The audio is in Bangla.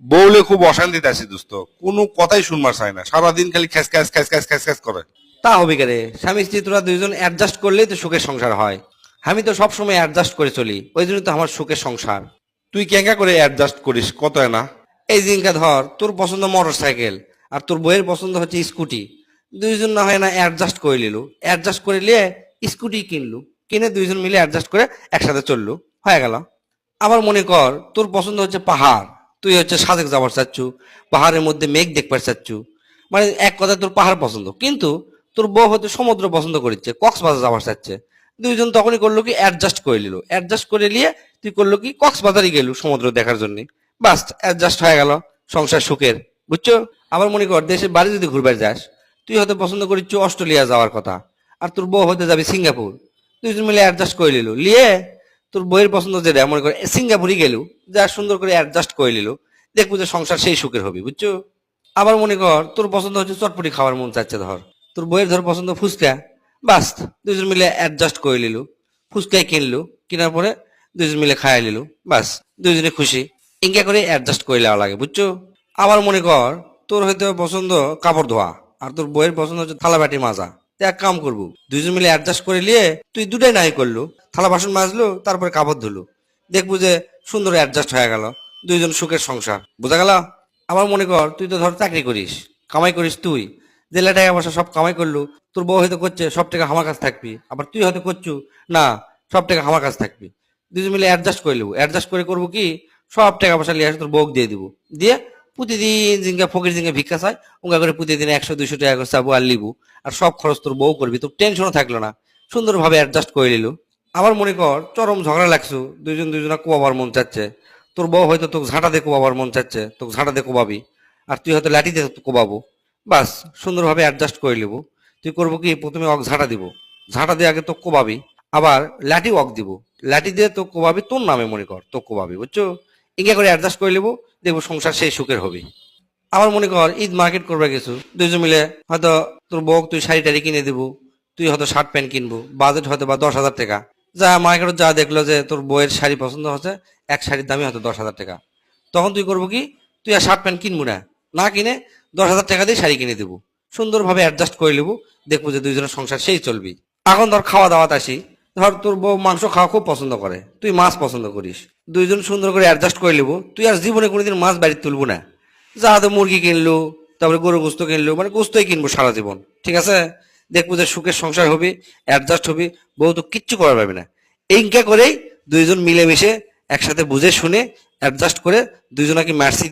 বউলে খুব অশান্তিতে আছি দোস্ত, কোনো কথাই শুনবার চায় না, সারাদিন খালি খ্যাস খ্যাস খ্যাস খ্যাস খ্যাস খ্যাস করে। তা হবে কে রে, স্বামী স্ত্রী তোরা দুইজন অ্যাডজাস্ট করলেই তো সুখের সংসার হয়। আমি তো সবসময় অ্যাডজাস্ট করে চলি, ওই জন্য তো আমার সুখের সংসার। তুই কেঙ্কা করে অ্যাডজাস্ট করিস কত না? এই জিনকা ধর, তোর পছন্দ মোটর সাইকেল আর তোর বইয়ের পছন্দ হচ্ছে স্কুটি। দুইজন না হয় না অ্যাডজাস্ট করে নিলু, অ্যাডজাস্ট করে নিয়ে স্কুটি কিনলু, কিনে দুইজন মিলে অ্যাডজাস্ট করে একসাথে চললু, হয়ে গেল। আবার মনে কর তোর পছন্দ হচ্ছে পাহাড়, তুই হচ্ছে সাজেক যাবার চাচ্ছু, পাহাড়ের মধ্যে মেঘ দেখবার চাচ্ছু। মানে এক কথায় তোর পাহাড় পছন্দ, কিন্তু তোর বউ হয়তো সমুদ্র পছন্দ করিচ্ছে, কক্সবাজার যাবার চাচ্ছে। দুইজন তখনই করলো কি অ্যাডজাস্ট করে নিল, অ্যাডজাস্ট করে নিয়ে তুই করলো কি কক্সবাজারই গেলু সমুদ্র দেখার জন্য। বাস, অ্যাডজাস্ট হয়ে গেল, সংসার সুখের। বুঝছো? আবার মনে কর দেশের বাড়ি যদি ঘুরবার যাস, তুই হয়তো পছন্দ করিচ্ছ অস্ট্রেলিয়া যাওয়ার কথা, আর তোর বউ হতে যাবে সিঙ্গাপুর। দুইজন মিলে অ্যাডজাস্ট করে নিল, নিয়ে তোর বইয়ের পছন্দ যেটা মনে করে সিঙ্গাপুরই গেলু, যা সুন্দর করে অ্যাডজাস্ট করে নিল। দেখবো যে সংসার সেই সুখের হবে। বুঝছো? আবার মনে কর তোর পছন্দ হচ্ছে চটপটি খাওয়ার মন চাচ্ছে, ধর তোর বইয়ের ধর পছন্দ ফুচকা। বাস, দুজন মিলে অ্যাডজাস্ট করে নিল, ফুচকাই কিনলু, কেনার পরে দুজন মিলে খাইয়ে নিল। বাস, দুজনে খুশি। ইঙ্গা করে অ্যাডজাস্ট করে নেওয়া লাগে। বুঝছো? আবার মনে কর তোর হয়তো পছন্দ কাপড় ধোয়া, আর তোর বইয়ের পছন্দ হচ্ছে থালা বাটি মাজা। তো এক কাম করবো, দুজন মিলে অ্যাডজাস্ট করে নিয়ে তুই দুটাই নাই করলু, থালা বাসন মাজলো তারপরে কাপড় ধুলো। দেখবো যে সুন্দর অ্যাডজাস্ট হয়ে গেল, দুইজন সুখের সংসার। বোঝা গেল? আবার মনে কর তুই তো ধর চাকরি করিস, কামাই করিস তুই, জেলা টাকা পয়সা সব কামাই করলু, তোর বউ হয়তো করছে সব টাকা আমার কাছে থাকবি, আবার তুই হয়তো করছু না সব টাকা আমার কাছে থাকবি। দুজন মিলে অ্যাডজাস্ট করে নেবো, অ্যাডজাস্ট করে করবো কি সব টাকা পয়সা নিয়ে আসে তোর বউকে দিয়ে দিব, দিয়ে প্রতিদিন জিঙ্গা ফকির জিঙ্গা ভিক্ষা চাই, ওঙ্গা করে প্রতিদিন 100-200 টাকা করে চাবো আর লিবু, আর সব খরচ তোর বউ করবি, তোর টেনশনও থাকলো না, সুন্দরভাবে অ্যাডজাস্ট করে নিল। আবার মনে কর চরম ঝগড়া লাগছু, দুইজন দুইজনা কোবাবার মন চাচ্ছে, তোর বউ হয়তো তোকে ঝাঁটা দিয়ে কোবাবার মন চাচ্ছে, তোকে ঝাঁটা দিয়ে কোবাবি, আর তুই হয়তো লাঠি দিয়ে কোবাবো। বাস, সুন্দরভাবে অ্যাডজাস্ট করে নিব। তুই করবো কি প্রথমে অক ঝাঁটা দিব, ঝাঁটা দিয়ে আগে তো কোবাবি, আবার লাঠি অক দিব, লাঠি দিয়ে তো কোবাবি, তোর নামে মনে কর তো কোবাবি। বুঝছো? ইঙ্গা করে অ্যাডজাস্ট করে নেবো, দেখবো সংসার সেই সুখের হবে। আবার মনে কর ঈদ মার্কেট করবে গেছু, দুইজন মিলে হয়তো তোর বউ তুই শাড়ি টাড়ি কিনে দিব, তুই হয়তো শার্ট প্যান্ট কিনবো, বাজেট হয়তো বা 10,000 টাকা। যা মার্কেটে যা দেখলো যে তোর বউয়ের শাড়ি পছন্দ হচ্ছে, এক শাড়ির দামই হয়তো 10,000 টাকা। তখন তুই করবো কি, তুই আর শার্ট প্যান্ট কিনবো না, না কিনে 10,000 টাকা দিয়ে শাড়ি কিনে দেবো, সুন্দরভাবে অ্যাডজাস্ট করে নেবো। দেখবো যে দুইজনের সংসার সেই চলবি। এখন ধর খাওয়া দাওয়াত আসি, ধর তোর বউ মাংস খাওয়া খুব পছন্দ করে, তুই মাছ পছন্দ করিস, দুইজন সুন্দর করে অ্যাডজাস্ট করে নেবো। তুই আর জীবনে কোনোদিন মাছ বাড়িতে তুলবো না, যা হাতে মুরগি কিনলো, তারপরে গরু গোস্ত কিনলো, মানে গোস্তই কিনবো সারা জীবন। ঠিক আছে? দেখবো যে সুখের সংসার হবে, অ্যাডজাস্ট হবে, বউ তো কিচ্ছু করার পারবে না। এইটা করেই দুইজন মিলেমিশে একসাথে বুঝে শুনে অ্যাডজাস্ট করে দুইজনাকে মার্সি